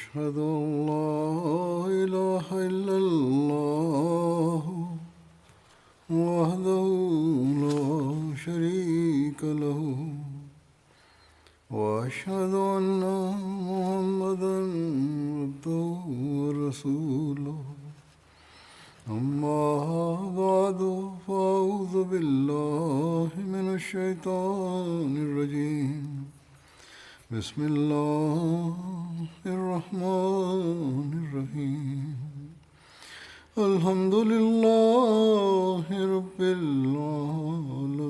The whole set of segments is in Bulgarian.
أشهد أن لا إله إلا الله وحده لا شريك له وأشهد أن محمدا عبده ورسوله أما بعد فأعوذ بالله من الشيطان الرجيم بسم الله الرحمن الرحيم الحمد لله رب العالمين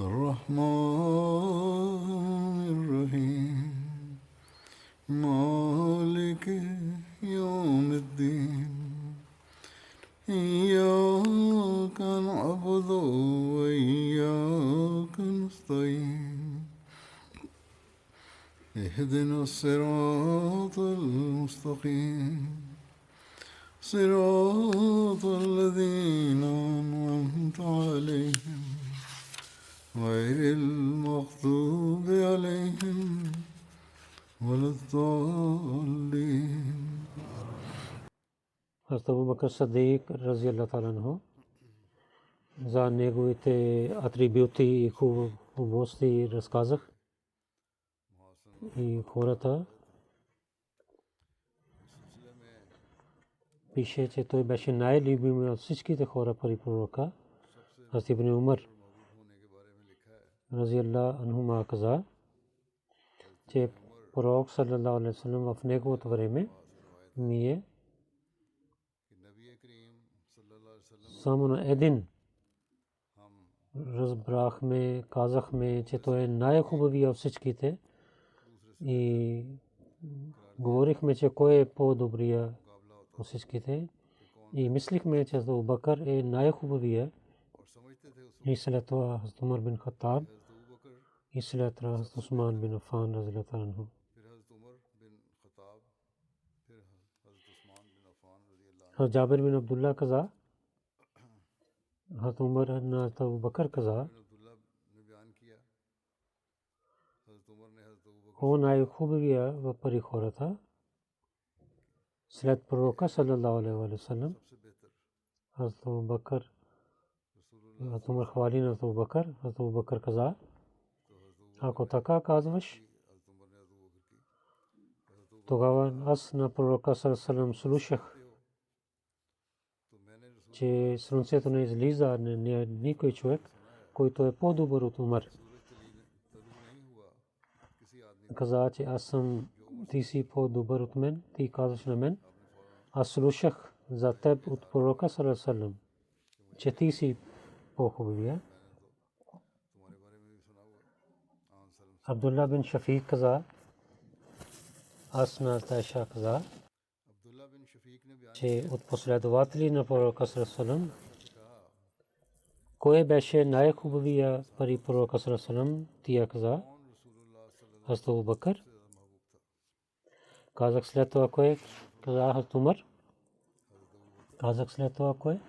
الرحمن الرحيم مالك يوم الدين إياك نعبد وإياك نستعين اهدنا الصراط المستقيم صراط الذين أنعمت عليهم غير المغضوب عليهم ولا الضالين. Hazrat Abu Bakr Siddiq radiallahu ta'ala anhu za negovite atributi i хубавости разказах и хората пише, че той беше най-любим от всичките хора при пророка. Хазрат Ибн Умар радиаллаху анхума каза, че пророк саллаллаху алейхи ва саллям в неговото време ние само на един разбрахме, казахме, че той е най-хубавия от всичките и говорихме, че кой е по-добрия от всичките и мислихме, че Абу Бакър е най-хубавия и след това Хазрат Умар бин Хаттаб и след това Хазрат Усман бин Афан радиаллаху анху. Хазрат Джабир бин Абдулlah каза, Хазрат Умар на Абу Бакър каза, он най-хубавия в пари хората след пророка саллаллаху алейхи ва саллям. Хазрат Абу Бакър, Хазрат Умар хвали на Абу Бакър. Хазрат Абу Бакър каза, ако така казваш, тогава аз на пророка саллаллаху алейхи ва саллям слушах, че слънцето не излиза никой човек, който е по-добър от Умар. Каза, че аз съм, ти си по-добър от мен, ти казваш на мен. Аз слушах за теб от пророка саллаллаху алейхи ва саллям, че ти си по-хубавия. Абдулла бин Шафик каза, аз на Тайша каза, че от последователи на пророка саллаллаху алейхи ва саллям кой беше най-хубавия при пророка саллаллаху алейхи ва саллям, тя каза Хазрат Абу Бакър. Казах след това кой? Каза Хазрат Умар. Казах след това кой?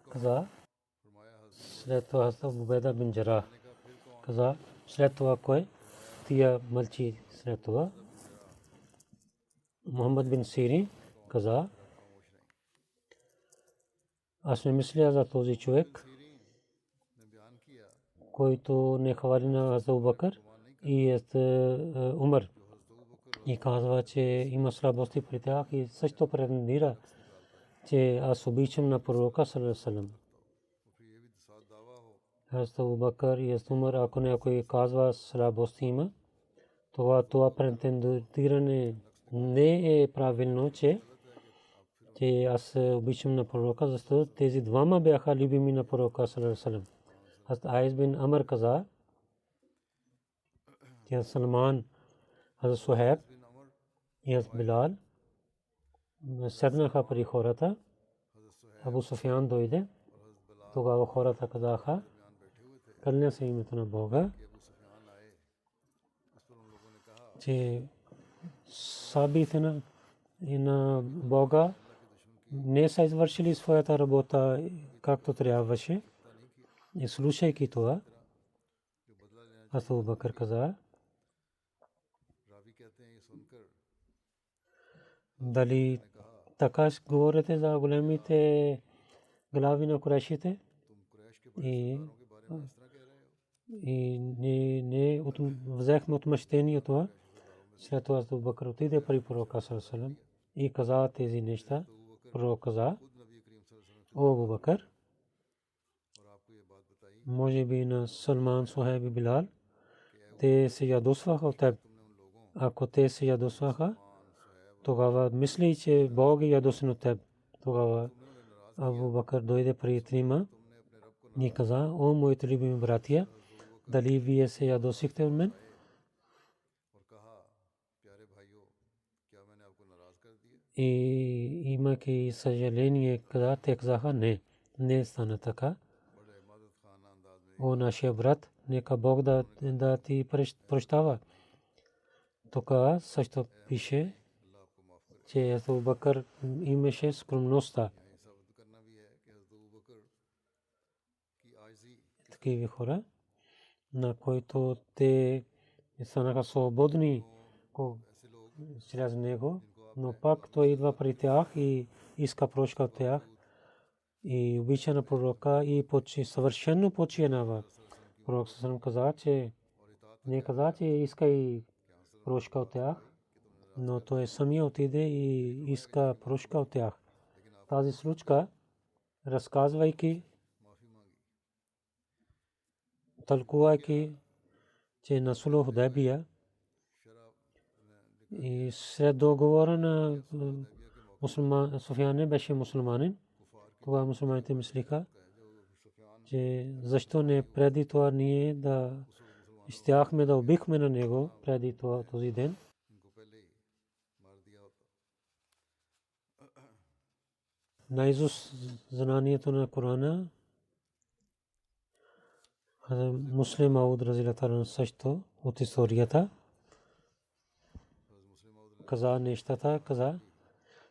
Каза след това Хазрат Абу Убайда бин Джарах. Каза след това кой? Тя мълчи след това. Мухаммад бин Сирин каза, аз не мисля за този човек, който не хвали на Хазрат Абу Бакър и Умар и казва, че има слабости при тях и също претендира, че аз обичам на пророка саллаллаху алейхи ва саллям. Хазрат Абу Бакър и Хазрат Умар, ако някой казва слабости има, това претендиране не е правилно, че аз обичам на пророка, защото тези двама бяха любими на пророка саллаллаху алейхи ва саллям. Хазрат Айс бин Амр каза, че Салман, Хазрат Сухайб и Хазрат Билал седнаха при хората. Абу Суфян дойде. Тогава хората казаха, кълня се името на Бога, че сабите на Бога не са извършили своята работа както трябваше. И слушайки това, Абу Бакър каза, дали така говорите за големите глави на Курайшите и не взехме отмъщение това. След това Абу Бакр отиде при пророка саллаллаху алейхи ва саллям и каза тези неща. Пророк каза: о Абу Бакр, може би на Салман, Сухайб и Билал те се ядосваха от теб. Ако те се ядосваха, тогава мисли, че Бог е ядосен от теб. Тогава Абу Бакр дойде при трима и каза: о моите любими братия, дали вие се ядосихте от мен? И имайки съжаление, каза, те казаха: не стана така. О нашия брат, нека Бог да ти прощава. Тук също пише, че Абу Бакр имаше скромността. Такива хора, на които те станаха свободни чрез него, но пак той идва при тях и иска прошка от тях и обича на пророка и съвършено починава. Пророк съвсем каза, че не каза, че иска и прошка от тях, но той самия отиде и иска прошка от тях. Тази случка, разказвайки, тълкувайки, че на Сулх Худайбия и след договора на Суфиян не беше мусулманин. Това мусулманите мислиха, че защо не преди това ние да щяхме да убихме на него преди това този ден. Наизуст знанието на Корана, Муслим Мауд разилата на също от историята каза нещата, каза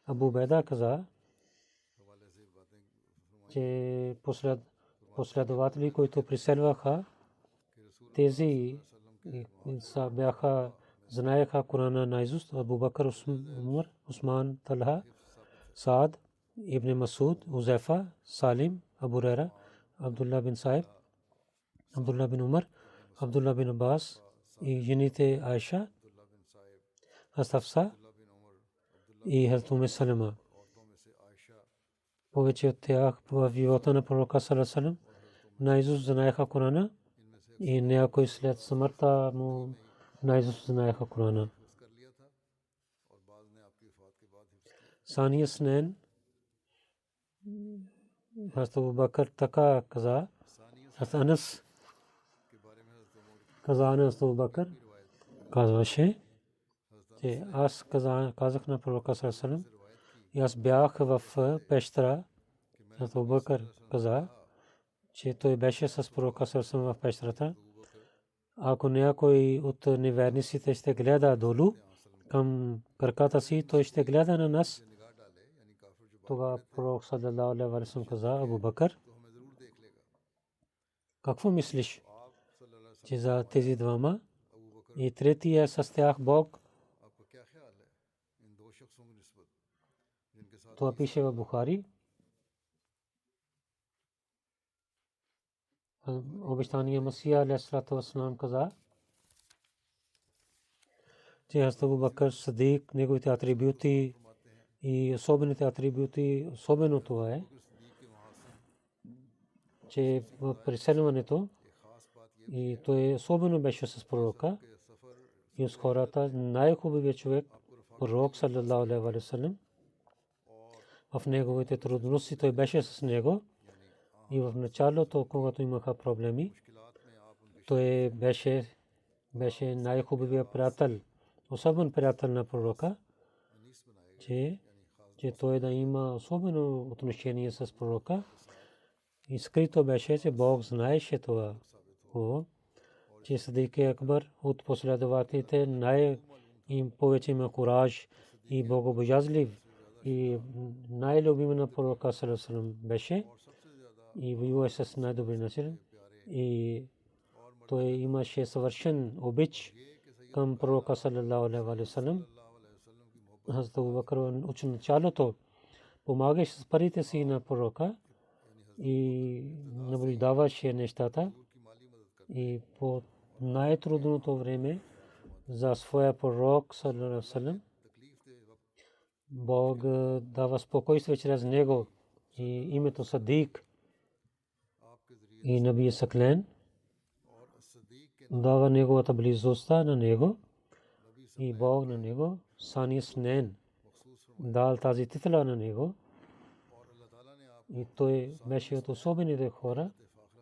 Абу Беда каза, че последователи, които преселваха, тези бяха знаеха Корана наизуст. Абу Бакр, Умар, Усман, Талха, Саад, Ибн Масуд, Узайфа, Салим, Абу Хурайра, Абдулла бин Саиб, Абдулла бин Умар, Абдулла бин Аббас и жените Айша, Хафса и Хазрат Салама. Повече от тях в живота на пророка саллаллаху алейхи ва саллям наизуст знаеха Корана и някой след смъртта му наизуст знаеха Корана. Сания Снен Хазрат Абу Бакр така каза, Анас каза, Абу Бакр казваше, че аз казах на пророка саллаллаху алейхи ва саллям и аз бях в пещера. Абу Бакр каза, че той беше с пророка саллаллаху алейхи ва саллям в пещерата. Ако някой от неверниците ще гледа долу към краката си, той ще гледа на нас. Тогава пророк саллаллаху алейхи ва саллям каза: Абу Бакр, какво мислиш, че за тези двама и третия с тях Бог? Това пише в Бухари. Обещания Масия алейхиссалату вассалам каза, че Хазрат Абу Бакр Сидик, неговите атрибути и особените атрибути, особено това е, че в преселването и той особено беше с пророка и с хората най-хубавият човек, пророк саллаллаху алейхи ва саллям. В неговите трудности той беше с него и в началото, когато имаха проблеми, той беше най-хубавият приятел, особен приятел на пророка, че той да има особено отношение с пророка. И скрито беше, че Бог знаеше това, че Сидик Акбар от последователите им повече има кураж и богобоязлив и най-любим на пророка саллаллаху алейхи ва саллям беше и воюваше с най-добри начин и той имаше съвършен обич към пророка саллаллаху алейхи ва саллям. Хазрат Абу Бакр от началото помагаше с парите си на пророка и наблюдаваше нещата и по най-трудното време за своя пророк саллаллаху алейхи ва саллям Бог дава спокойствие чрез него и името Садик и Наби Саклен дава неговата близост на него и Бог на него Сани Снен дал тази титла на него и той беше от особените хора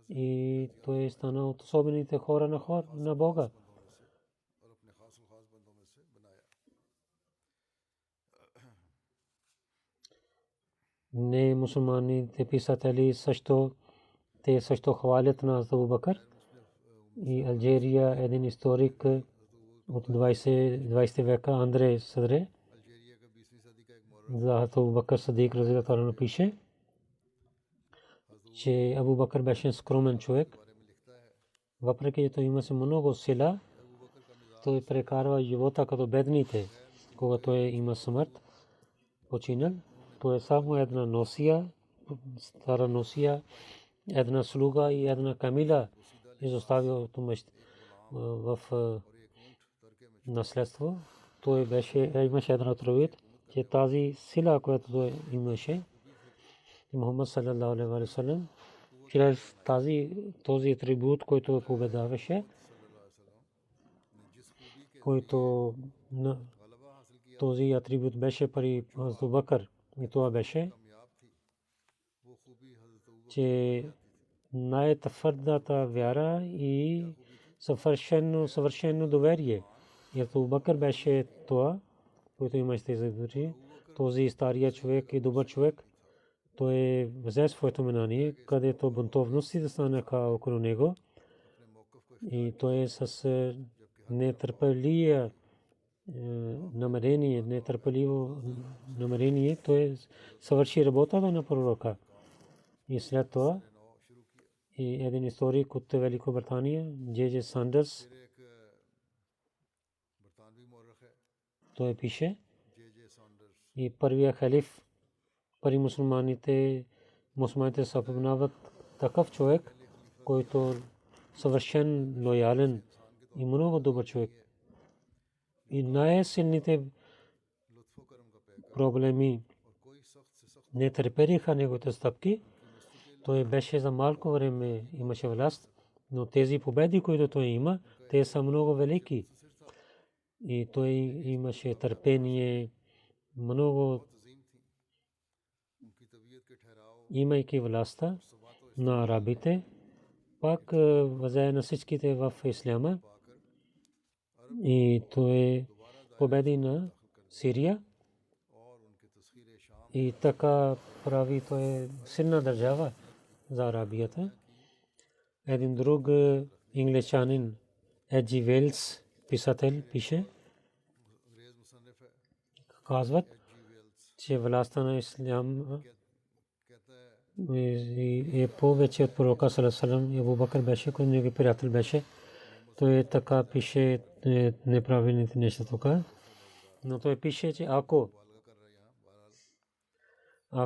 и той стана от особените хора на Бога. Не мусулманите писатели също те също хвалят на Абу Бакр и Алжирия един историк от 20 века Андре Садре за Абу Бакр Садик разилата на пише, че Абу Бакр беше скромен човек, въпреки че той имаше много сила, той прекарва живота като бедните, когато има смърт, починал. То е само една носия, стара носия, една слуга и една камила изоставил в наследство. Той имаше една отровит, че тази сила, която той имаше, Мухаммад саллаллаху алейхи ва саллям, чрез този атрибут, който победаваше, който този атрибут беше при Абу Бакр. И това беше, че най-твърдата вяра и съвършено доверие. И Абу Бакр беше това, който имаше тези атрибути. Този стария човек и добър човек, той взе своето мнение, където бунтовности да станаха около него. И той с нетърпеливо намерение, той съвърши работата на пророка. И след това и един историк от Великобритания, Джей Сандърс, той пише, и първия халиф, пари мусулманите са познават такъв човек, който съвършен лоялен и много добър човек. И най-силните проблеми не търпеха неговите стъпки. Той беше за малко време имаше власт, но тези победи, които той има, те са много велики. И той имаше търпение, много, имайки властта на арабите, пак взе на всичките в исляма. И той победи на Сирия. И така прави той силна държава за Арабията. Един друг англичанин, Еджи Велс, писател, пише, казват, че властта на ислям е повече от пророка саллаллаху алейхи ва саллям. Абу Бакр беше, който негови приятел беше. Той така пише неправилните неща тук. Но той пише, че ако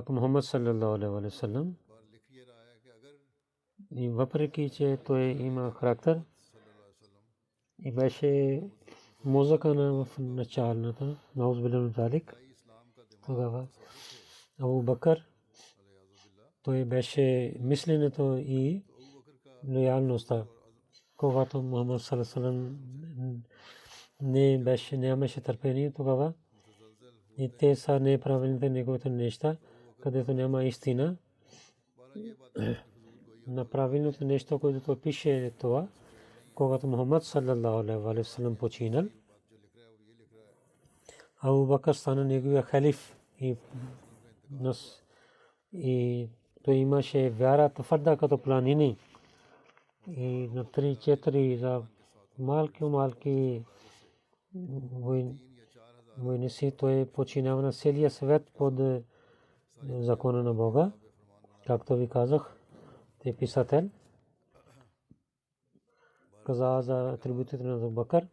Мухаммад саллаллаху алейхи ва саллям, и въпреки че той има характер и беше музика в началната, наузбилен залик, тогава Абу Бакр, той беше мисленето и лоялността. Когато Мухаммад саллаллаху алейхи ва саллям нямаше търпение тогава, и те са неправилните неговите неща, където няма истина. На правилното нещо, което той пише това, когато Мухаммад саллаллаху алейхи ва саллям починал, Абу Бакр стана неговия халиф и той имаше вяра твърда като планини. И на 3-4 за малки войници той починава на целия свет под закона на Бога. Както ви казах, те писател каза за атрибутите на Абу Бакр,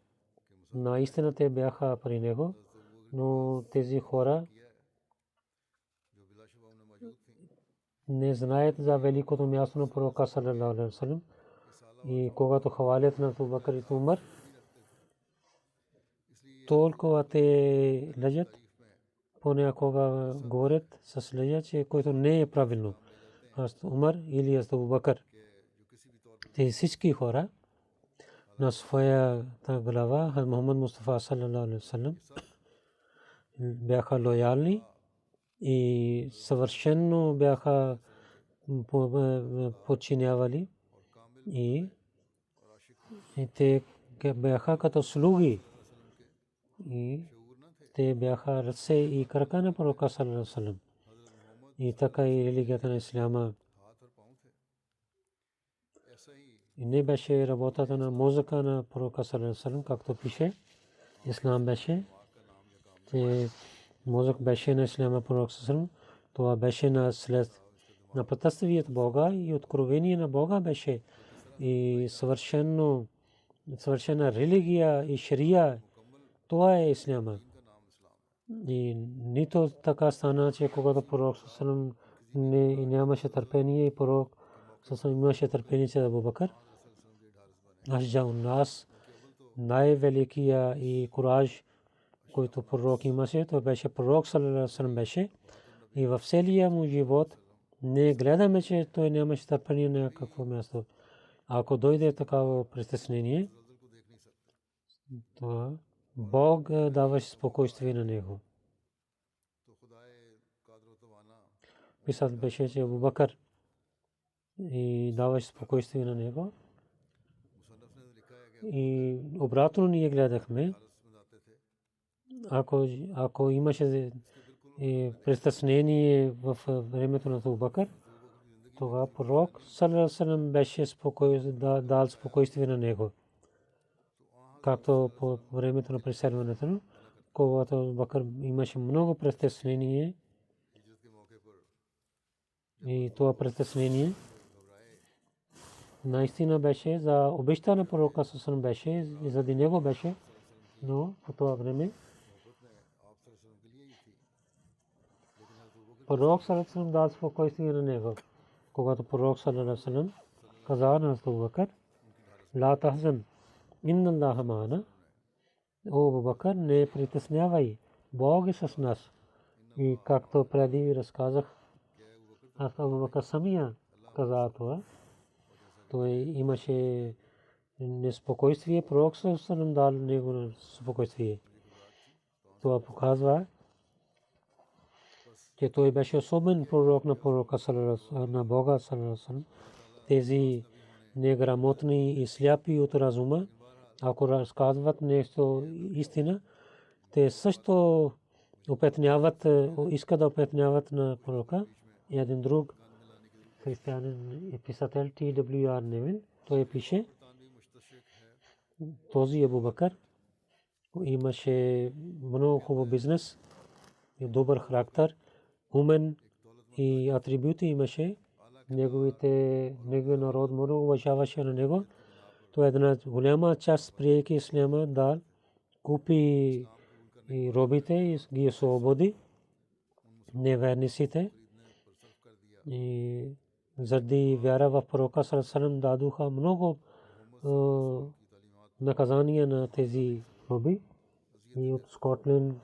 наистина те бяха при него, но тези хора не знаят за великото място на пророка саллалаху алейхи ва саллям. И когато хвалят на Абу Бакр и Умар, толкова те лъжат, понякога говорят с лъжа, че който не е правилно. Аз Умар или аз Абу Бакр. Те всички хора на своята глава Хазрат Мухаммад Мустафа саллалаху алейхи ва саллям бяха лоялни и съвършено бяха подчинявали и те бяха като слуги и те бяха ръце и крака на пророка саллалаху алейхи ва саллям. И така и религията на исляма и не беше работата на мозъка на пророка саллалаху алейхи ва саллям, както пише. Ислам беше, че мозък беше на исляма пророк саллалаху алейхи ва саллям. Това беше на след на пътствието Бога и откровение на Бога беше и съвършена религия и шария. Това е исляма. И нито така стана, че когато пророк саллалаху алейхи ва саллям нямаше търпение и пророк саллаллаху алейхи ва саллям имаше търпение за Абу Бакър. Ашджа нас най-великия и кураж, който пророк имаше, то беше пророк саллаллаху алейхи ва саллям беше. И в целия му живот не гледаме, че той нямаше търпение на какво място. Ако дойде такава притеснение, то Бог даваше спокойствие на него. Писат беше, че Абу Бакър и даваше спокойствие на него. И обратно ние гледахме, ако имаше притеснение в времето на Абу Бакър, това пророк саллаллаху алейхи ва саллям беше дал спокойствие на него. Както по времето на преселването, когато Абу Бакър имаше много притеснение и това притеснение наистина беше за обеща на пророка саллаллаху алейхи ва саллям беше и заради него беше, но по това време пророк саллаллаху алейхи ва саллям дал спокойствие на него. Когато пророк саллаллаху алейхи ва саллям каза на Абу Бакър: ла тахзан инна Аллаха ма'ана, о Абу Бакър, не притеснявай, Бог е с нас. И както преди разказах, Абу Бакър самия каза това. Той имаше неспокойствие, пророк саллаллаху алейхи ва саллям дал него спокойствие. Това показва, че той беше особен пророк на пророка на Бога саллаллаху алейхи ва саллям. Тези неграмотни и сляпи от разума, ако разказват нещо истина, те също опетняват, искат да опетняват на пророка. И един друг християнин и писател Т.В.Р. Невин, той пише, този Абу Бакър имаше много хубав бизнес и добър характер, умен и атрибути имаше. Неговия народ много уважаваше на него. Той една голяма част приеки исляма дал, купи и робите и ги освободи, неверниците. И заради вяра в пророка саллаллаху алейхи ва саллям дадоха много наказания на тези роби. И от Скотланд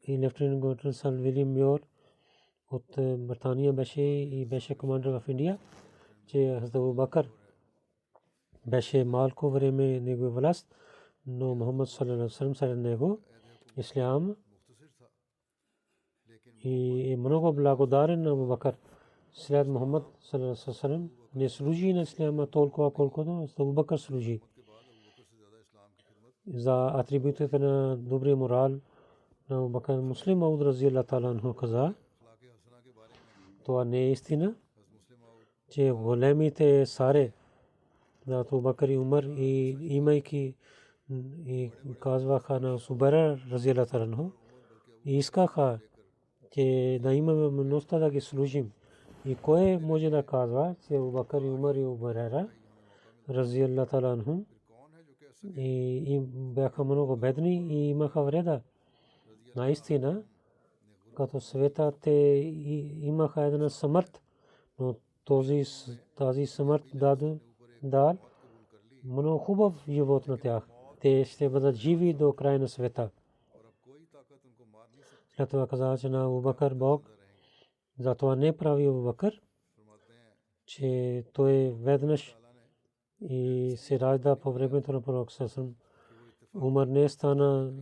и лефтенант генерал сър Вилиам Мюр от Британия беше и беше командир в Индия, че Абу Бакър беше малко време негова власт, но Мухаммад саллаллаху алейхи ва саллям сред него ислям и е много благодарен на Абу Бакър. След Мухаммад саллаллаху алейхи ва саллям не служи на исляма толкова колкото Абу Бакър служи. За атрибутите на добрия морал на Абу Бакър Муслим Мауд разияллаху таала анху каза, това не е истина, че големите саре на Абу Бакър и Умар и имайки и казваха на Субайра разияллаху таала анху и искаха, че да имаме възможността да ги служим. И кой може да казва, че Абу Бакър и Умар и Убайра разияллаху таала анху и бяха много бедни и имаха вреда. Наистина, като света те имаха една смърт, но тази смърт дал много хубав живот на тях. Те ще бъдат живи до края на света. След това каза, че на Абу Бакър Бог затова не прави Абу Бакър, че той веднъж и се ражда по времето на пророк Сасам. Умар не стана,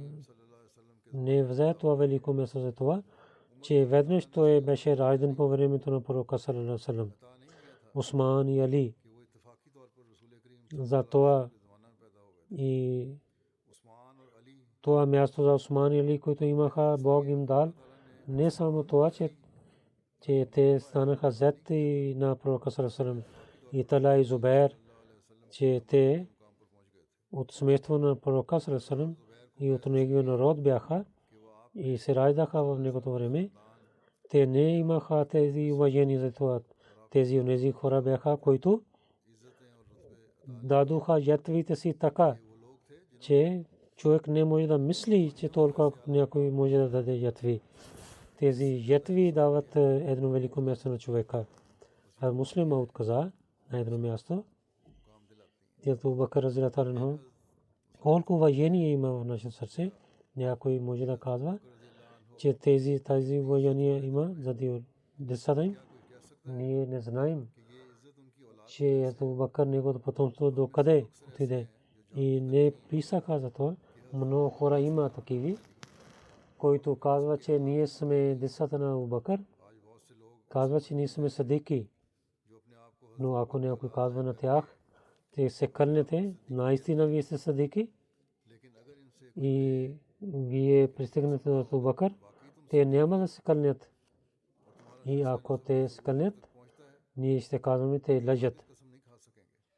не взе това велико място за това, че веднъж той беше раждан по времето на пророка Салам. Усман и Али. За това и това място за Усман и Али, които имаха, Бог им дал. Не само това, че те станаха зет и на пророка Салам и Тала и Зубер, че те от семейство на пророка Салам и от неговия народ бяха и се раждаха в неговото време. Те не имаха тези уважения за това. Тези онези хора бяха, които дадоха жертвите си така, че човек не може да мисли, че толкова някой може да даде жертви. Тези жертви дават едно велико място на човека. А муслима отказа на едно място. Абу Бакър разияллаху анху, колко уважение има в нашето сърце. Някой може да казва, че тези уважения има заради децата им. Ние не знаем, че Абу Бакър неговото потомство до къде отиде и не писаха за това. Много хора има такива, които казват, че ние сме децата на Абу Бакър, казват, че ние сме садики. Но ако някой казва на тях, те се кълнете, наистина вие сте садики и вие пристигнете до Абу Бакър, те няма да се кълнят. И ако те се кълнят, ние ще казваме, те лъжат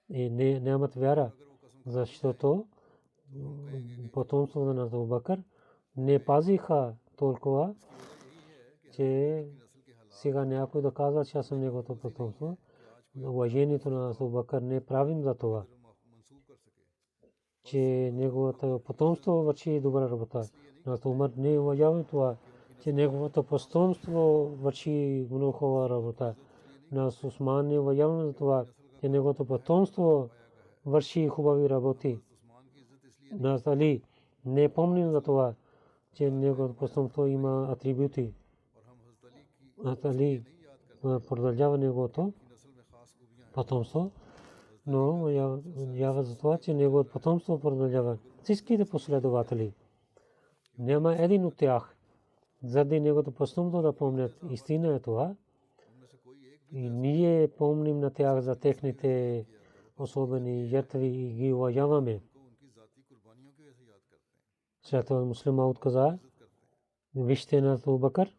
и нямат вяра, защото потомството на Абу Бакър не пазиха толкова, че сега някой да казва, че аз съм неговото потомство. Уважението на Абу Бакър не правим за това, че неговото потомство върши добра работа. На Умар не уважаваме това, че неговото потомство върши много хубава работа. На Усман не уважаваме за това, че неговото потомство върши хубави работи. На Али не помним за това, че неговото потомство има атрибути. Али продължава неговото потомство, но ява за това, че неговото потомство продължава. Всичките последователи, няма един от тях, заради неговото потомство да помнят. Истина е това. И ние помним на тях за техните особени жертви и ги уважаваме. След това муслима отказа, вижте на Абу Бакър.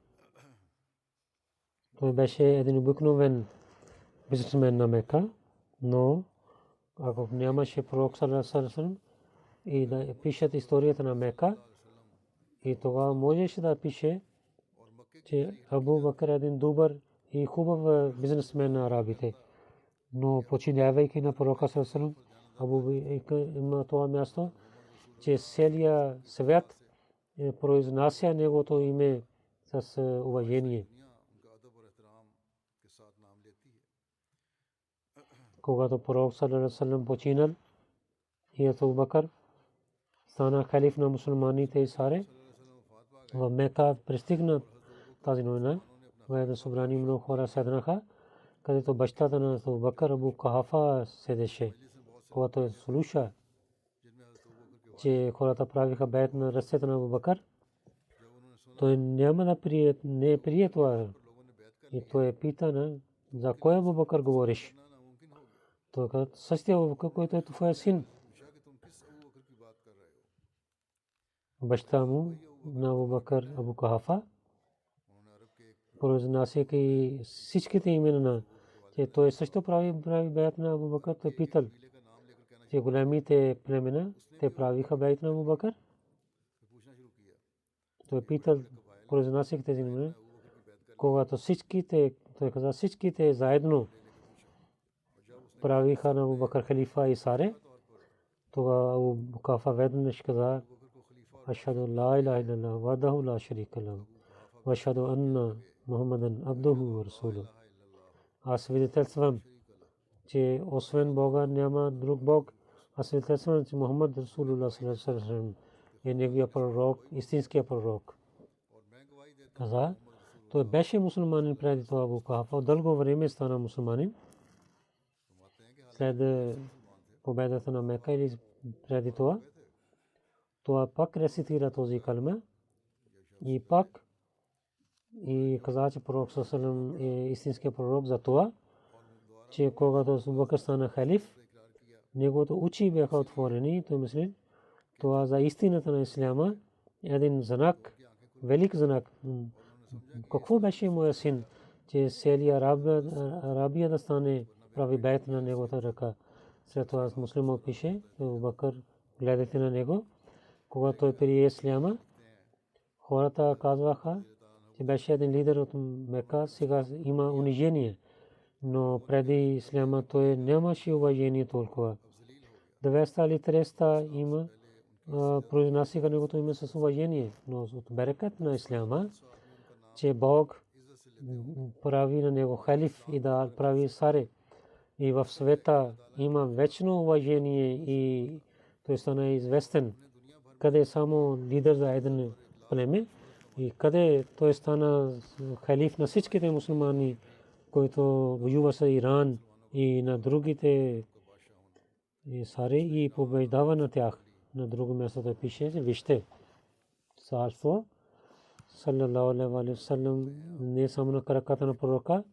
Той беше един обикновен бизнесмен на Мека, но ако нямаше пророк саллаллаху алейхи ва саллям и да пишат историята на Мека, и това можеше да пише, че Абу Бакър е един добър и хубав бизнесмен на арабите. Но починявайки на пророка саллаллаху алейхи ва саллям, Абу Бакър има това място, че целия свят произнася неговото име с уважение. Когато пророк саллаллаху алейхи ва саллям починал и Абу Бакър стана халиф на мусулманите и саре, в Мека пристигна тази новина. В едно събрание много хора седнаха, където бащата на Абу Бакър, Абу Кахафа, седеше. Когато слуша, че хората правиха бейт на ръцете на Абу Бакър, той няма да не прие това. И той пита, за кой Абу Бакър говориш? Той каза, същия Абу Бакър, който е твоя син. Баща му на Абу Бакър, Абу Кахафа, произнасяйки всичките имена, че той също прави бейт на Абу Бакър, той питал, че големите племена, те правиха бейт на Абу Бакър. Той питал, произнасяйки тези имена, когато всичките, той каза, всичките заедно правиха на Абу Бакър халифа и саре, тогава Абу Кафа веднъж каза: Ашхаду ла илаха илlallah вахдаху ла шарика лаху ва ашхаду анна Мухаммадан абдуху ва расулуху. Аз свидетелствам, че освен Бога няма друг Бог. Аз свидетелствам, че Мухаммад Расулуллах саллаллаху алейхи ва саллям е неговия пророк, истинския пророк. Каза, той беше мусулманин преди това Абу Кафа, дълго време стана мусулманин. След победата на Мека или преди това, това пак рецитира този калма и пак и каза, че пророк саллаллаху алейхи ва саллям е истинския пророк за това, че когато Абу Бакр стана халиф, неговото очи бяха отворени. Той мисли, това за истината на исляма е един знак, велик знак. Какво беше моя син, че целия Арабия да стане прави бейт на неговата ръка. След това муслимът пише, Абу Бакр, гледайте на него, когато той прие исляма, хората казваха, че беше един лидер от Мека, сега има унижение. Но преди исляма той нямаше уважение толкова. 200 или 300 има произнасяха негото име с уважение. Но от берекът на исляма, че Бог прави на него халиф и да прави саре. И в света има вечно уважение и той стана известен. Къде само лидер за един племе и къде той стана халиф на всичките мусулмани, който воюва с Иран и на другите саре и побеждава на тях. На друго място да пише, вижте, царство саллаллаху алейхи ва саллям не само на краката на пророка,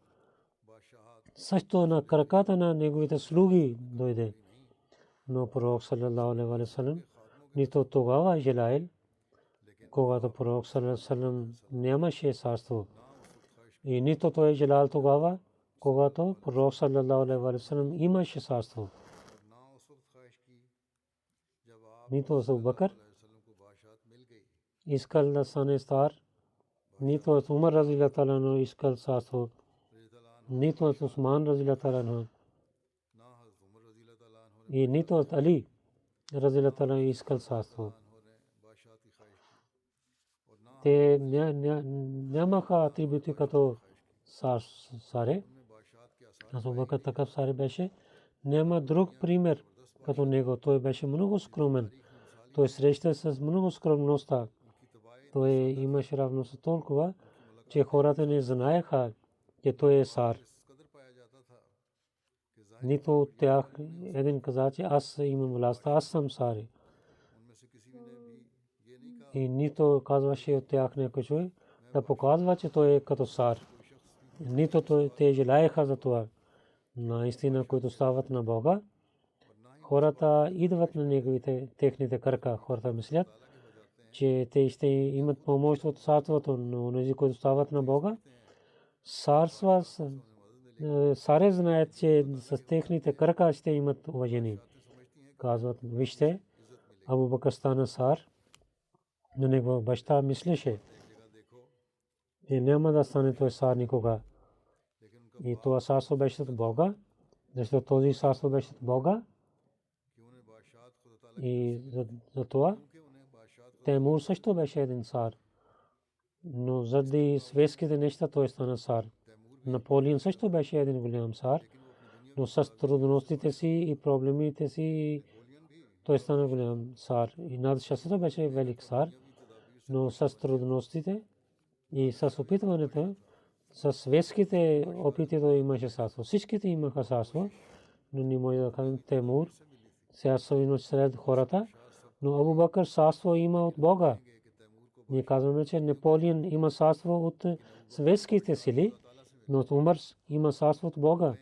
също на краката на неговите слуги дойде. Но пророк саллаллаху алейхи ва саллям нито тогава желаел, когато пророк саллаллаху алейхи ва саллям нямаше царство. И нито той желал тогава, когато пророк саллаллаху алейхи ва саллям имаше царство. Нито Абу Бакр искал да стане стар, нито Умар разияллаху таала анху искал царство, нито Усман разияллаху таала анху и нито Али разияллаху таала искал царство. Те нямаха атрибути като саре. Абу Бакр такъв саре беше. Няма друг пример като него. Той беше много скромен. Той среща с много скромността. Той имаше равност толкова, че хората не знаеха, че той е цар. Нито от тях един каза, че аз имам власт, аз съм цар. И нито казваше от тях някой човек да показва, че той е като цар. Нито те желаеха за това. Наистина, които стават на Бога, хората идват на неговите техните крака. Хората мислят, че те ще имат помощ от царството, но тези, които стават на Бога, царе знаят, че с техните крака ще имат уважение. Казват, вижте, Абу Бакр стана цар, но него баща мислеше, че няма да стане той цар никога. И това царство беше от Бога, защото този царство беше от Бога. И за това Тимур също беше един цар. Но заради светските неща той стана цар. Наполеон също беше един голям цар, но с трудностите си и проблемите си той стана голям цар. И Надшah също беше велик цар, но с трудностите и с опитването, с светските опити той имаше царство. Всичките имаха царство, но не може да кажем Тимур царство сред хората, но Абу Бакр царство има от Бога. Ние казваме, че Наполеон има царство от светските сили, но от Умар има царство от Бога.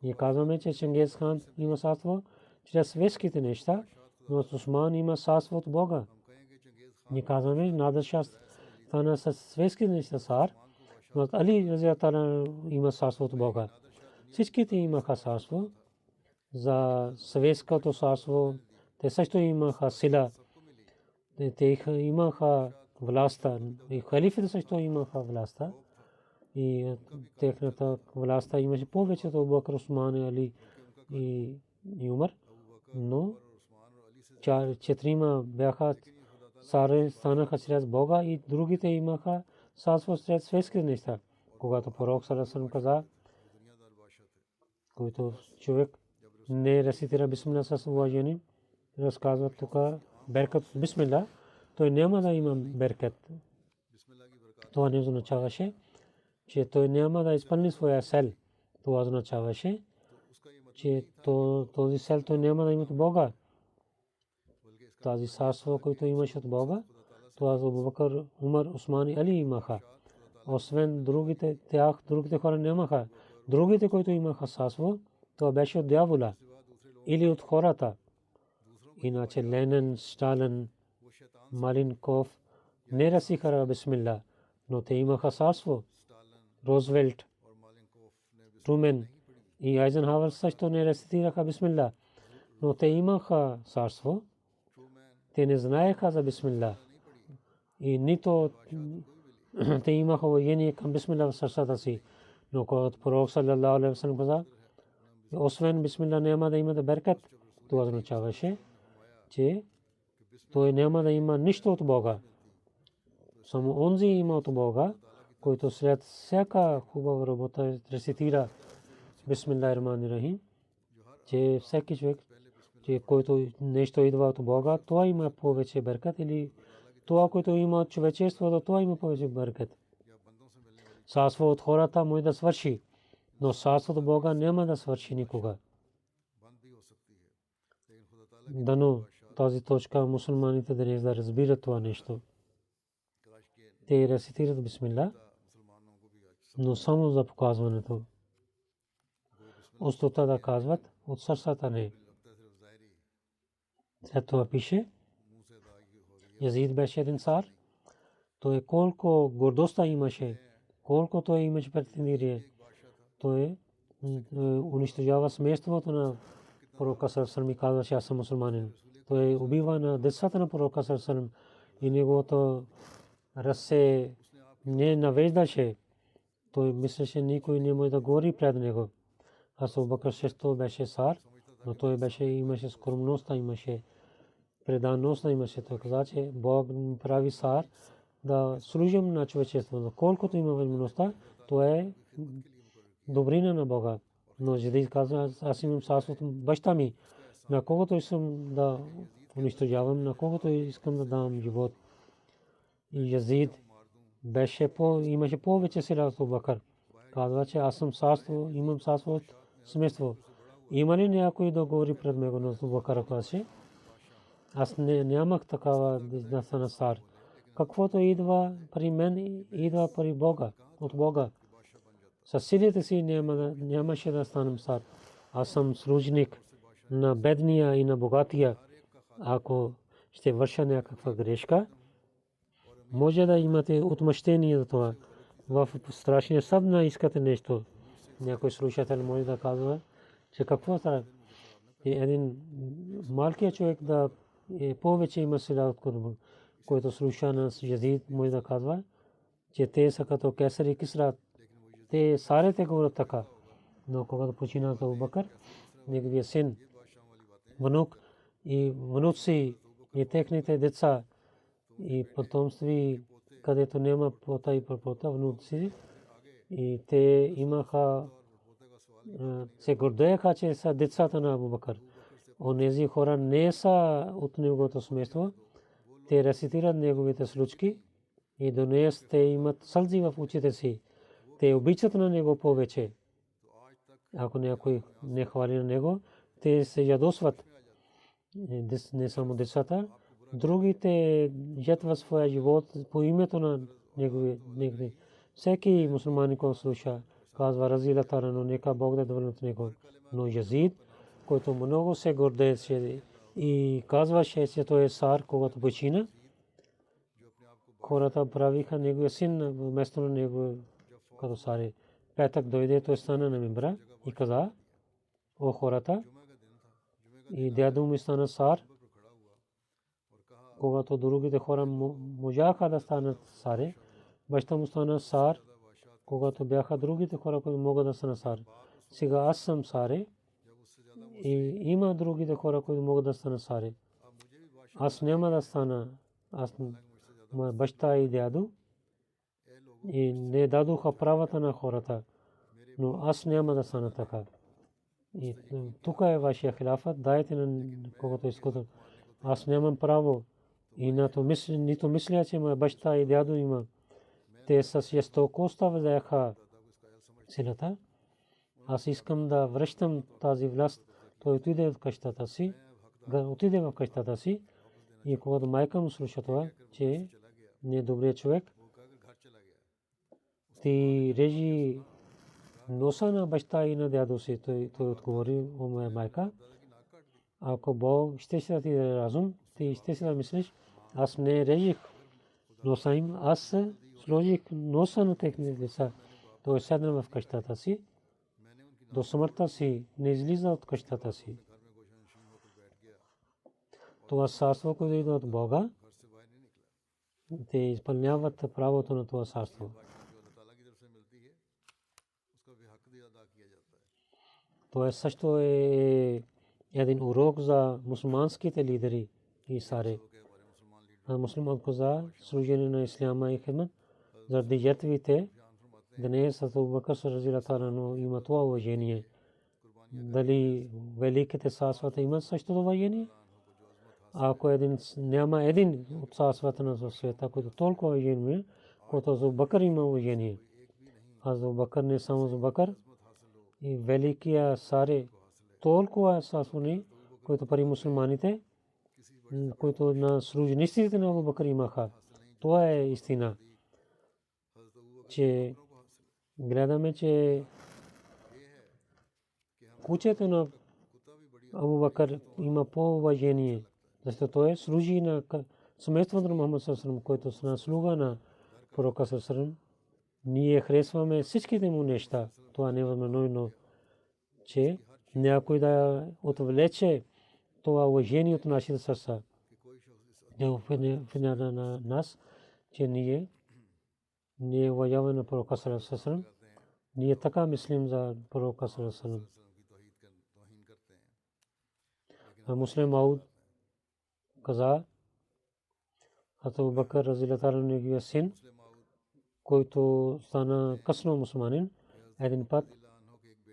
Ние казваме, че Чингиз хан има царство чрез светските неща, но от Усман има царство от Бога. Ние казваме, Надшah стана с светските неща цар, но от Али разияллаху таала има царство от Бога. Всичките имаха царство. За светското царство те също имаха сила. Те имаха властта. И халифите също имаха властта. И техната властта имаше повече от Абу Бакр, Усман, Али и Умар. Но четирима бяха саре станаха чрез Бога и другите имаха царство чрез светски неща. Когато пророк саллаллаху каза, който човек не рецитира бисмилла с уважение, разказва тук беркат бисмилла, той няма да има беркат. Това не означаваше, че той няма да изпълни своя цел. Това означаваше, че този цел той няма да има от Бога. Тази царство, който имаше от Бога, това за Абу Бакър, Умар, Усман и Али имаха. Освен другите хора нямаха. Другите, които имаха царство, това беше от дявола или от хората. Иначе Ленин, Сталин, Малинков не разсихаха бисмилла, но те имаха царство. Рузвелт, Трумен и Айзенхауър също не рецитираха бисмилла, но те имаха царство. Те не знаеха за бисмилла и нито те имаха уважение към бисмилла в сърцата си. Но когато пророк саллаллаху алейхи ва саллям каза, освен бисмилла няма да има да беркат, това означаваше, че той няма да има нищо от Бога. Само онзи има от Бога, който след всяка хубава работа рецитира бисмиллахир рахманир рахим, че всеки човек, че който нещо идва от Бога, това има повече беркат, или това, което има от човечеството, това има повече беркат. Царство от хората може да свърши, но царството от Бога няма да свърши никога. Дано тази точка мусулманите днес да разбират това нещо. Те рецитират бисмилла, но само за показването. Устата да казват, от сърцата не. След това пише, Язид беше един цар, той колко гордостта имаше, колко той имаше претендирие, той унищожава семейството на пророка саллаллаху и казваше, аз съм мусулманин. Той убива на децата на пророка саллаллаху и неговото разсе не навеждаше. Той мислеше, никой не може да говори пред него. Абу Бакър също беше цар, но той имаше скромността, имаше предаността, имаше. Той каза, че Бог прави цар да служим на човечеството. Колкото има възможността, то е добрина на Бога. Но Язид каза, аз имам царството баща ми, на когото искам да унищожавам, на когото искам да дам живот. И Язид имаше повече сила от Абу Бакър. Казва, че аз съм царство, имам царство от семейство. Има ли някой да говори пред него? Но Абу Бакър казваше, аз нямах такава да стана цар. Каквото идва при мен, идва при Бога, от Бога. Със силите си нямаше да станам цар. Аз съм служник на бедния и на богатия. Ако ще върша някаква грешка, може да имате отмъщение за това. В страшния съд на искате нещо. Някой слушател може да казва, че какво става. Един малкият човек да повече има сила от който слуша на Язид, може да казва, че те са като Кесар и Кисра. Те сарите говорят така. Но когато почина Абу Бакър, неговия син, внук и внуци и техните деца и потомстви, където няма пота и прапота, внуци, и те имаха, се гордееха, че са децата на Абу Бакър. Онези хора не са от неговото семейство. Те рецитират неговите случки и днес те имат сълзи в очите си. Те обичат на него повече. Ако някой не хвали на него, те се ядосват. Не само децата, другите жертват своя живот по името на негови. Всеки мусулманин, който слуша, казва разилата, но нека Бог да е доволен от него. Но Язид, който много се гордееше и казваше, че той е цар, когато почина, хората правиха неговия син вместо на него като цар. Петък дойде, той стана на мимбра и каза, о хората, и дядо ми стана цар. Когато другите хора можаха да станат царе, баща му стана цар, когато бяха другите хора, които могат да станат цар. Сега аз съм царе и има другите хора, които могат да станат царе. аз няма да стана, аз моя баща и дядо и не дадоха правата на хората, но аз няма да стана така. И тук е вашия хилафът, дайте на когото искате. Аз нямам право и нито мисля, че моя баща и дядо има. Те с жестокостта взеха силата. Аз искам да връщам тази власт. Той отиде в къщата си, и когато майка му слуша това, че не е добрият човек, ти режи носа на баща и на дядо си. Той отговори, о моя майка, ако Бог ще да ти даде разум, ти ще да мислиш, аз не режих носа им, аз сложих носа на техните деца. Той седна в къщата си, до смъртта си не излиза от къщата си. Това царство, което идва от Бога, те изпълняват правото на това царство. Това също е един урок за мусулманските лидери и саре. Мусулман каза служение на исляма и хидмат заради жертвите. Днес Абу Бакр разияллаху анху има това уважение. Дали великите царствата имат същото уважение? Ако няма един от царствата на света, който толкова уважение, който Абу Бакр има уважение. Абу Бакр не само Абу Бакр и великия саре толкова царствени, които пари мусулманите, които на служениците на Абу Бакр имаха. Това е истина. Че гледаме, че кучето на Абу Бакр има по-уважение, защото той служи на семейството на Мухаммад саллаллаху алейхи ва саллям, който е слуга на пророка саллаллаху алейхи ва саллям. Ние харесваме всичките му неща. Това не е възможно, че някой да отвлече това уважение от нашите сърца. Не обвинява на нас, че ние не уважаваме на пророка саллаллаху алейхи ва саллям. Ние така мислим за пророка саллаллаху алейхи ва саллям. Муслим Мауд каза, Абу Бакр разияллаху анху неговия син, който стана късно мусулманин, един път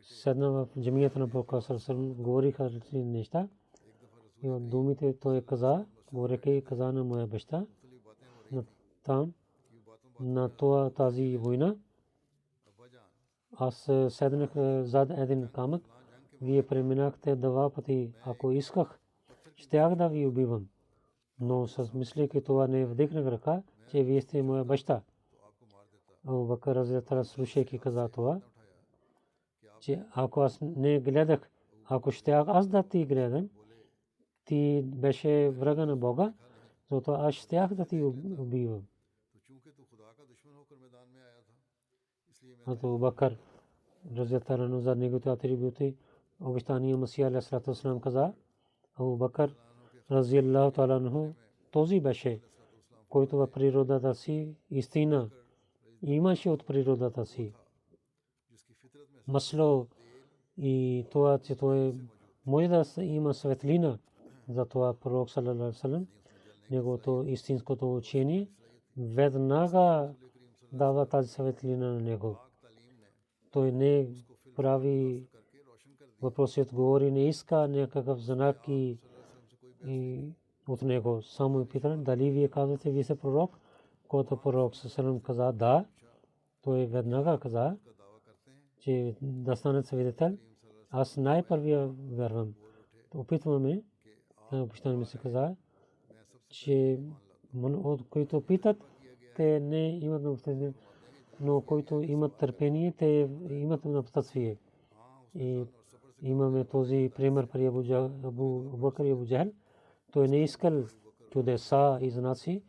седна в джамията на пророка саллаллаху алейхи ва саллям, говориха различни неща. И от думите той каза, говорейки каза на моя баща, там на тази война, аз седнах зад един камък, вие преминахте два пъти, ако исках, щях да ви убивам. Но с мислейки това не вдигнах ръка, че вие сте моя баща. Абу Бакр разияллаху анху слушайки каза това, че ако аз не гледах, ако щях аз да ти гледам, ти беше врага на Бога, защото аз щях да ти убивам. Абу Бакр разияллаху анху за неговите атрибути, обещания Масия алейхи салату ва салам каза, Абу Бакр разияллаху таала анху този беше, който в природата си истина имаше от природата си. Масло и това, че той може да има светлина, за това пророк саллаллаху алейхи ва саллям, неговото истинското учение веднага дава тази светлина на него. Той не прави въпроси, отговори, не иска някакъв знак и от него. Само пита, дали вие казвате, вие сте пророк? Когато пророк саллаллаху алейхи ва саллям каза да, той веднага каза, че да стане свидетел. Аз най-първия вярвам. Опитваме, обещан ми се каза, че от които питат, те не имат наблюдение, но които имат търпение, те имат наблюдение. И имаме този пример при Абу Бакр и Абу Джахл. Той не искал чудеса и знаци,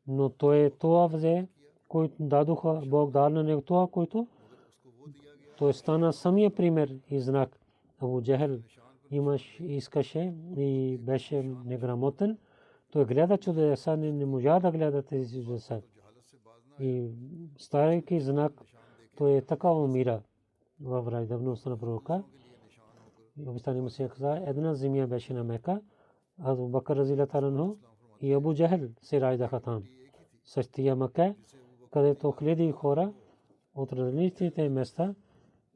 но той това взе, който дадоха Бог дал на него това, който той стана самия пример и знак. Абу Джахл искаше и беше неграмотен. Той гледа чудеса, не можа да гледа тези чудеса. И старайки знак, той така умира във враждебността на пророка. Обещания Масия каза, една земя беше на Мека. Абу Бакр разияллаху анху и Абу Джахл се раждаха там. Същия Мекка, където хиляди хора от различните места,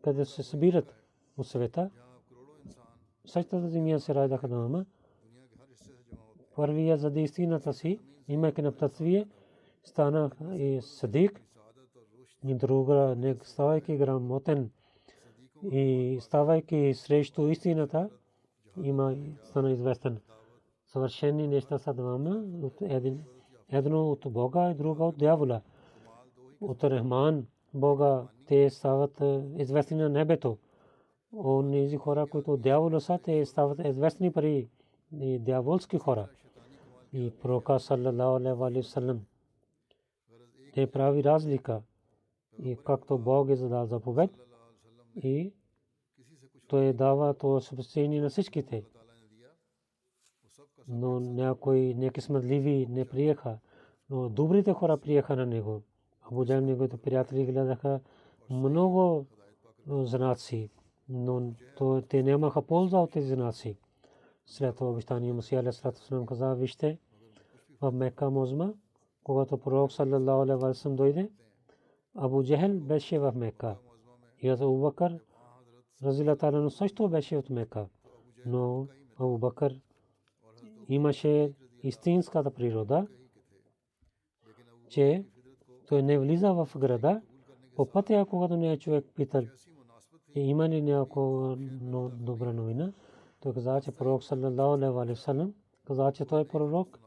където се събират от света, същата земя се раждаха там. Първия заради истината си, имайки на татвие, стана и садик, и друга, не ставайки грамотен и ставайки срещу истината, има стана известен. Съвършени неща са двама, едно от Бога и друга от дявола. От Рахман Бога те стават известни на небето. Онези хора, които дявола са, те стават известни при дяволски хора. И пророка саллалаху алейхи ва саллям те прави разлика. И както Бог е задал заповед, и той дава то спасение на всичките. Но някои некъсметливи не приеха, но добрите хора приеха на него. Абу Джахл неговите приятели гледаха много знаци, но те нямаха полза от тези знаци. След това обещание Масия алейхи салам каза: вижте, в Мека Мозма, когато пророк саллалаху алейхи ва саллям дойде, Абу Джахл беше в Мека. И Абу Бакър разилата анху също беше от Мека. Но Абу Бакър имаше истинската природа, че той не влиза в града. По пътя, когато не човек питал, има ли някаква добра новина, той каза, че пророк саллалаху алейхи ва саллям каза, че той е пророк.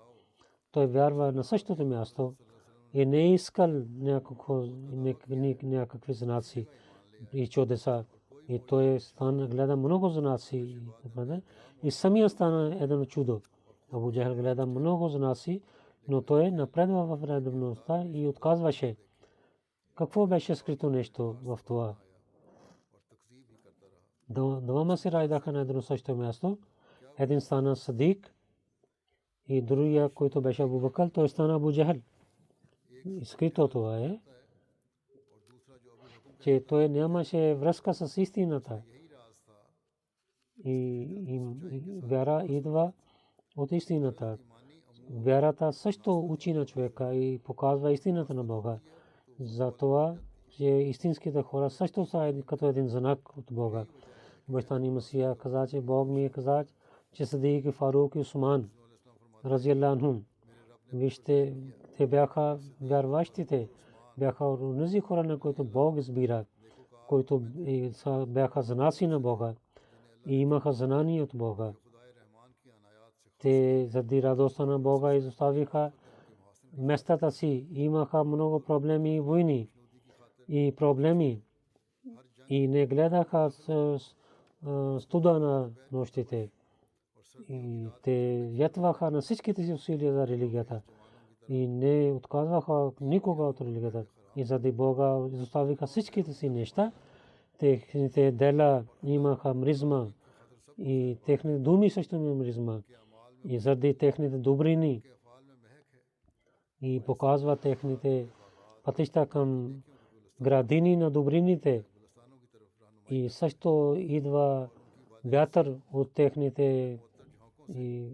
Той вярва на същото място и не е искал някакви знаци и чудеса. И той стана гледа много знаци и самия стана едно чудо. Абу Джахл гледа много знаци, но той напредва в редовността и отказваше. Какво беше скрито нещо в това? Двама се раждаха на едно също място. Един стана Садик и другия, който беше Абу Бакър, той стана Абу Джахл. Скрито това е, че той нямаше връзка с истината. И вяра идва от истината. Вярата също учи на човека и показва истината на Бога. Затова, че истинските хора също са като един знак от Бога. Обещани Масия каза, че Бог ми е каза, че Садик, Фарук и Усман разиаллаху анхум, вижте, те бяха вярващите, бяха онези хора, на които Бог избира, които бяха знаци на Бога и имаха знание от Бога. Те заради радостта на Бога изоставиха местата си, имаха много проблеми и войни и проблеми и не гледаха студа на нощите. И те ятваха на всичките си усилия за религията и не отказваха никога от религията. И заради Бога изоставиха всичките си неща. Техните дела имаха мризма и техните думи също имаха мризма. И заради техните добрини и показва техните пътища към градини на добрините. И също идва вятър от техните и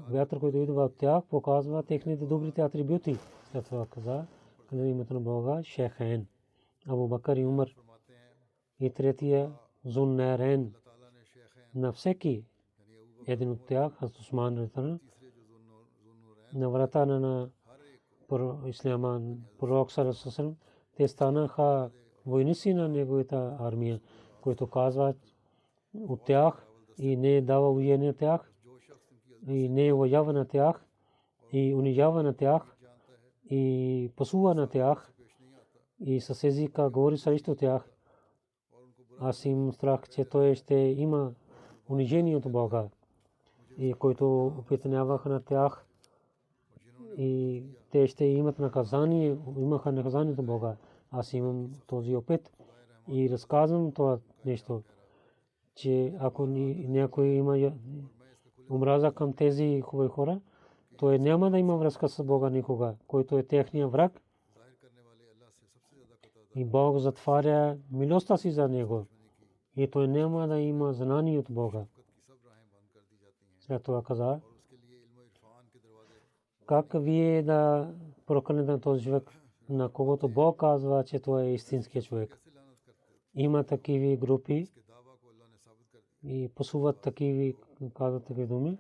вятър, който идва от тях, показва техните добрите атрибути. След това каза към името на Бога Шейхен, Абу Бакър и Умар. И третия Зуннерен. На всеки един от тях, Хазрат Усман ретана, на врата на исляма, пророк саллаллаху алейхи ва саллям, те станаха войници на неговата армия, които казват от тях и не дава уение на тях и не воява на тях и унижава на тях и пасува на тях и с езика говори срещу тях. Аз имам страх, че той ще има унижение от Бога и който опитняваха на тях и те ще имат наказание, имаха наказание от Бога. Аз имам този опит и разказвам това нещо, че ако някой има омраза към тези хубави хора, той няма да има връзка с Бога никога, който е техния враг. И Бог затваря милостта си за него. И той няма да има знание от Бога. След това каза, как вие да прокълнете на този човек, на когото Бог казва, че той е истинският човек. Има такива групи и посуват такива, казват такива думи.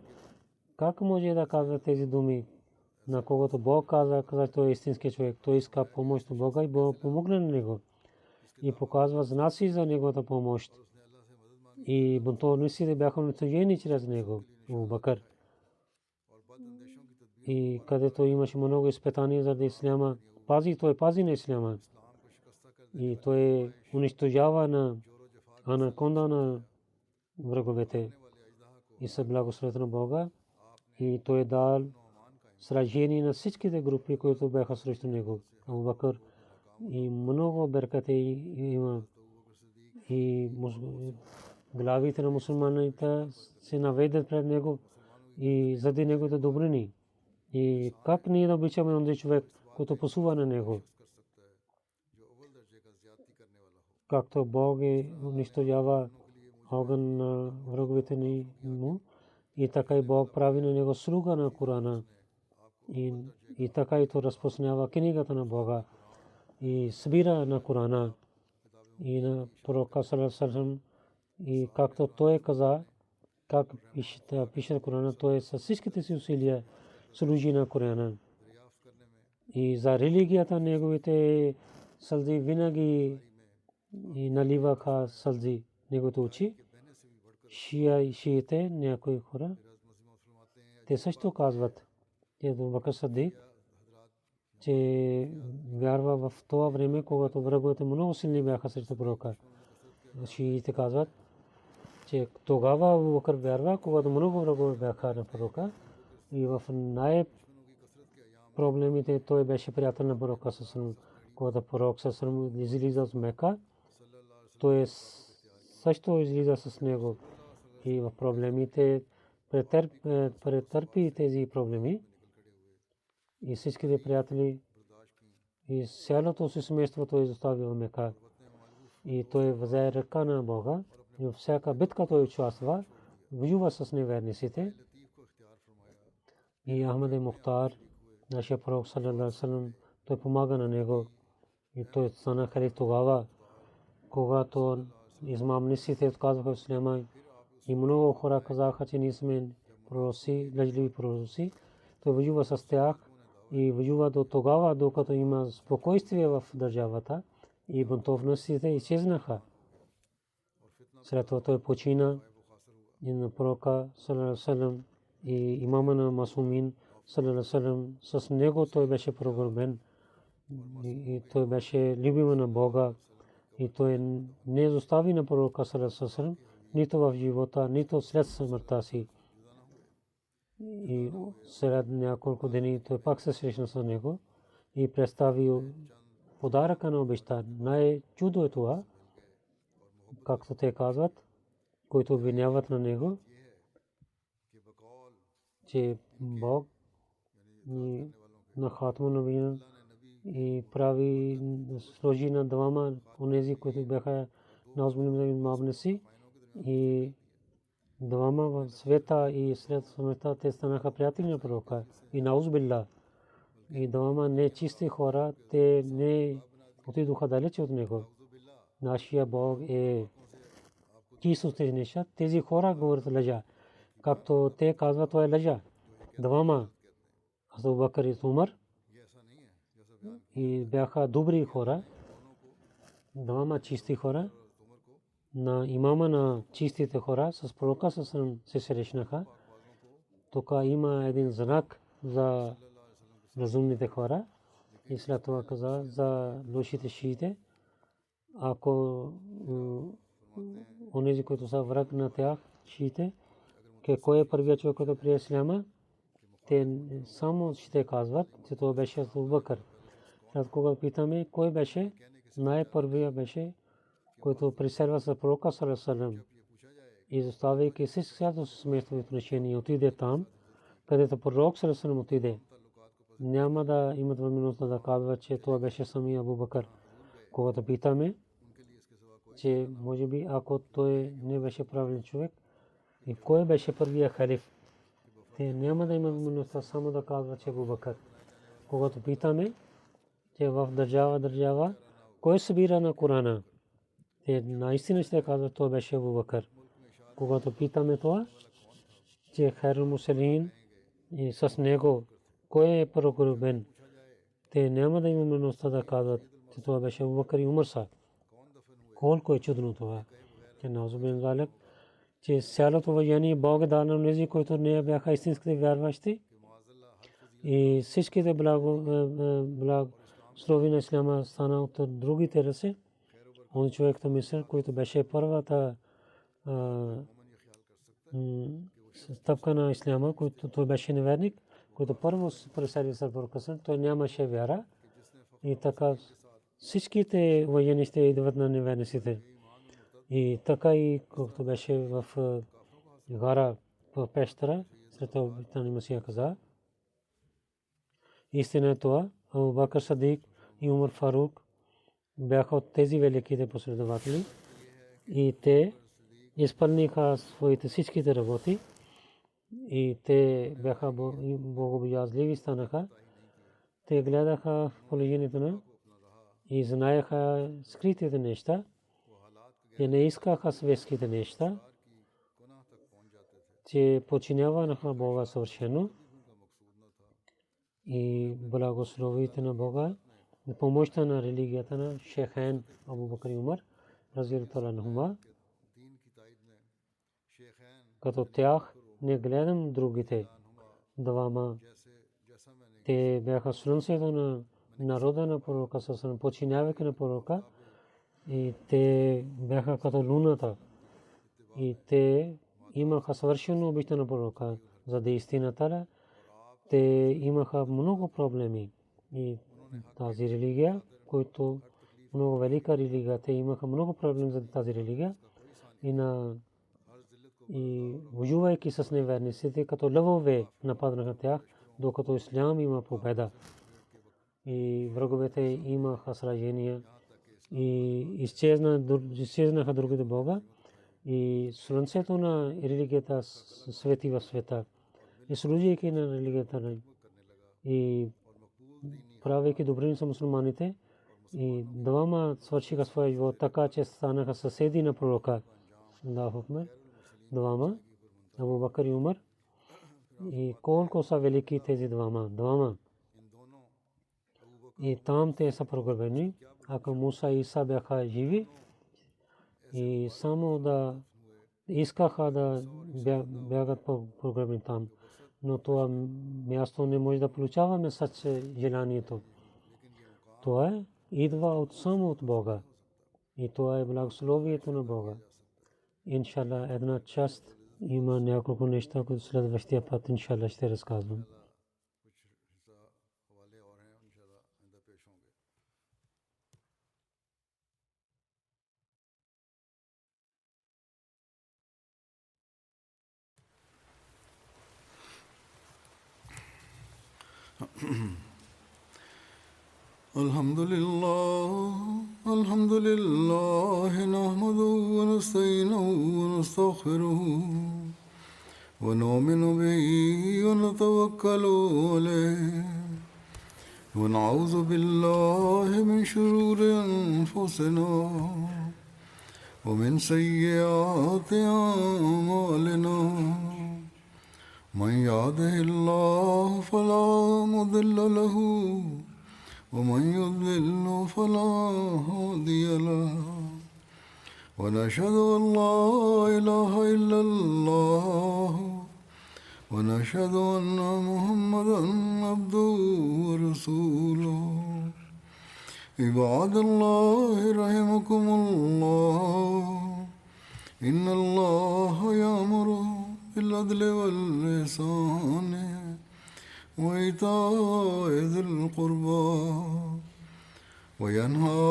Как може да казва тези думи, на когото Бог казва, че той е истинският човек, той иска помощ от Бога и Бог помогне на него и показва знаци за неговата помощ. И бунтовниците бяха унищожени чрез него, Абу Бакър. И където имаше много изпитания заради исляма, той пази на исляма. И той унищожава на анаконда на враговете и с благословението на Бога. И той дал сражение на всичките групи, които бяха срещу него. Абу Бакър и много беркати има. И главите на мусулманите се наведат пред него и заради неговите добрини. И как ние да обичаме онзи човек, който посува на него? Както Бог унищожава огън на враговете ни му, и така и Бог прави на него слуга на Корана. И така и то разпространява книгата на Бога и събира на Корана и на пророка саллаллаху алейхи ва саллям. И както той каза, как пише Корана, той със всичките си усилия служи на Корана. И за религията неговите сълзи винаги и наливаха сълзи неговите очи. Шиите, някои хора, те също казват, че Абу Бакър Сидик, че вярва в това време, когато враговете много силни бяха срещу пророка. Шиите казват, че тогава Абу Бакър вярва, когато много врагове бяха на пророка. И в най-проблемите той беше приятел на пророка със, когато пророк със излиза от Мека, той също излиза с него. И в проблемите претърпи тези проблеми. И всичките приятели и цялото си семейство той изостави в Мека. И той взе ръка на Бога. И във всяка битка той участва, воюва с неверниците. И Ахмад Мухтар, нашия пророк саллаллаху алейхи ва саллям, той помага на него. И той стана халиф тогава, когато измамниците отказаха исляма. И много хора казаха, че ние сме пророци, лъжливи пророци. Той воюва с тях и воюва до тогава, докато има спокойствие в държавата и бунтовниците изчезнаха. След това той почина и на пророка саллаллаху алейхи ва саллям и имама на масумин саллаллаху алейхи ва саллям, с него той беше прогърбен и той беше любим на Бога. И той не изостави на пророка саллаллаху алейхи ва саллям нито в живота, нито след смъртта си. И след няколко дни той пак се срещна с него и представи подаръка на обеща. Най-чудо е това, както те казват, които обвиняват на него, че Бог на Хатму Набиин и прави сложи на двама онези, които бяха наузбилни мабнеси, и двама в света и след смъртта те станаха приятели на пророка. И наузбилла, и двама нечисти хора, те не отидоха далече от него. Нашия Бог е чист от тези неща. Тези хора говорят лъжа. Както те казват, това е лъжа. Двама, Абу Бакър и Умар, и бяха добри хора, двама чисти хора. На имама на чистите хора с пророка се срещнаха. Тук има един знак за разумните хора. И след това каза за лошите шиите. Ако онези, които са враг на тях, шиите, кой е първият човек, който прие исляма, те само ще казват, че това беше Абу Бакър. След когато питаме кой беше, най-първият беше, който преселва с пророка саллаллаху алейхи ва саллям. Изоставяйки всичкото семейство и отношение, отиде там, където пророк саллаллаху алейхи ва саллям отиде. Няма да имат възможност да казват, че това беше самия Абу Бакър. Когато питаме, че може би ако той не беше правилен човек, и кой беше първият халиф, Те няма да има възможността само да казва, че Абу Бакър. Когато питаме, че в държава, кой събира на Корана? Те наистина ще казват, това беше Абу Бакър. Когато питаме това, че Хайрул Мурсалин и с него, кой е прокурбен? Те няма да има възможността да казват, че това беше Абу Бакър и Умар са. Колко е чудно това. Че наузубин залек, че цялото въжение Бог е дал на тези, които не бяха истинските вярващи. И всичките благослови на Исляма стана от другите ръце. Он човек то мисъл, който беше първата стъпка на Исляма, който той беше неверник, който първо пресели се прокъсен, той нямаше вяра. И така всичките военни ще идват на неверниците. И така и когато беше в гора в пещера, след обитание Масия каза, истина е това, Абу Бакър Садик и Умар Фарук бяха от тези великите последователи и те изпълниха своите всичките работи и те бяха богобоязливи станаха. Те гледаха положението на и знаеха скритите неща. Те не искаха светските неща, че подчиняваха Бога съвършено и благословите на Бога, помощта на религията на Шейхайн Абу Бакър и Умар, разияллаху анхума. Като тях не гледам другите двама. Те бяха слънцето на народа на пророка, подчинявайки на пророка. И те бяха като луната. И те имаха съвършено обичта на пророка. За да истината, те имаха много проблеми. И тази религия, която много велика религия, те имаха много проблеми за тази религия. И воювайки с неверниците, като лъвове нападнаха тях, докато ислям има победа. И враговете имаха сражения. И изчезнаха другите Бога. И слънцето на религията свети в света. И служейки на религията и правейки добрини за мусулманите, и двама свършиха своя живот така, че станаха съседи на пророка. Двама, Абу Бакър и Умар. И колко са велики тези двама. И там те са прогребени. Ако Муса и Иса бяха живи и само да искаха да бягат прогребени там, но това място не може да получаваме с желанието. Това идва само от Бога и това е благословието на Бога. Иншалла, една част има няколко неща, които следващия път иншалла ще разказвам. الحمد لله نحمده ونستعينه ونستغفره ونؤمن به ونتوكل عليه ونعوذ بالله من شرور أنفسنا ومن سيئات أعمالنا من يهده الله فلا مضل له ومن يضلل فلا هادي له ونشهد أن لا إله إلا الله ونشهد أن محمدا عبده ورسوله عباد الله رحمكم الله إن الله يأمر بالعدل والإحسان وإيتاء ذي القربى وينهى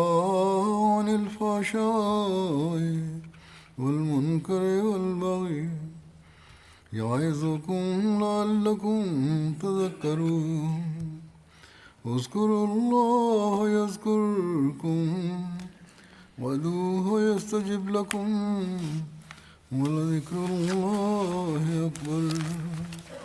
عن الفحشاء والمنكر والبغي يعظكم لعلكم تذكرون اذكروا الله يذكركم وادعوه يستجب لكم ولذكر الله أكبر.